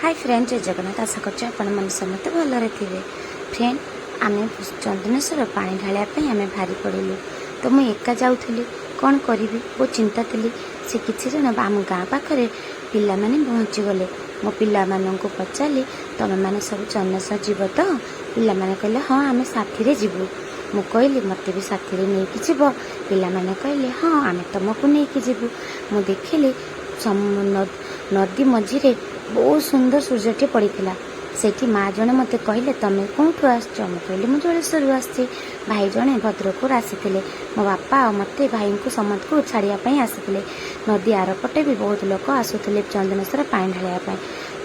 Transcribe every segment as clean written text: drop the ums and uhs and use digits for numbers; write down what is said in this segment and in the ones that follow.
Hi friend, जय जगन्नाथ। आशा कर मन समस्त भलरे थे। फ्रेंड, आम चंदनेश्वर पानी ढालियापी आम बाहरी पड़ू। तो मुझे एका जाऊली कौन करी बहुत चिंता थी। से किसी जन आम गाँ पाखे पिला माने पहुँची गले। मो पिला मानू पचारि तुम मैंने सब चंदनेश्वर जीव तो पिला माने कहले हाँ आम साथी जीवु। मु कहली मत भी साथी नहीं जीव। पिला माने कहले हाँ आम तुमको नहीं जीवु। मु देखिली नदी मझीरे बहुत सुंदर सूर्यटे पड़ता। सेठी माँ जने मत कहले तुम्हें कौटू आस? कहली मुझे जलेश्वर आसी। भाई जड़े भद्रकपुर आसी। मो बापा और मत भाई को समस्त को छाड़ापी आसी। नदी आर पटे भी बहुत लोग आसुले चंदनेश्वर पानी ढालियापी।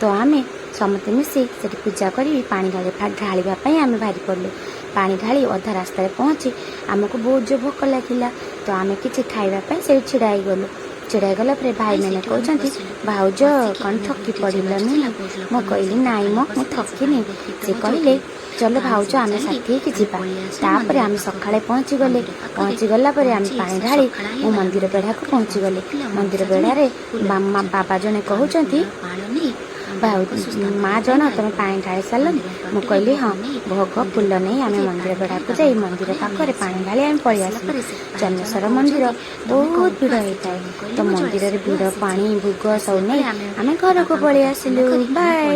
तो आम समस्ते मिसी से पूजा करी पानी ढालियापी आम बाहरी पड़ू। पानी ढाली अधा रास्तार पहुँची आमको बहुत जो भोक लगिला। तो आम कि खावाई से छिड़ाई गलु। छिड़ाई गला भाई मैंने कहते भाउज कौन थकी पड़लनी? मु कहली नाई मो मु थकिनी। से कहले चलो भाउज आम साथी की जापर आम सकाଳେ पहुँची गला आम पानी ढाली मो मंदिर बेढ़ा को पहुँची गले। मंदिर बेढ़ारे बाबा जने कहते माँ जन तुम पानी ढाली सारे? मु कहली हाँ। भोग फूल नहीं आम मंदिर बेढ़ा को जाई मंदिर पाखे पानी ढाली आम पलि आस। चंदनेश्वर मंदिर बहुत भिड़ होता है। तो मंदिर भिड़ पानी भोग सब नहीं आम घर को पलि आसिलु। बाय।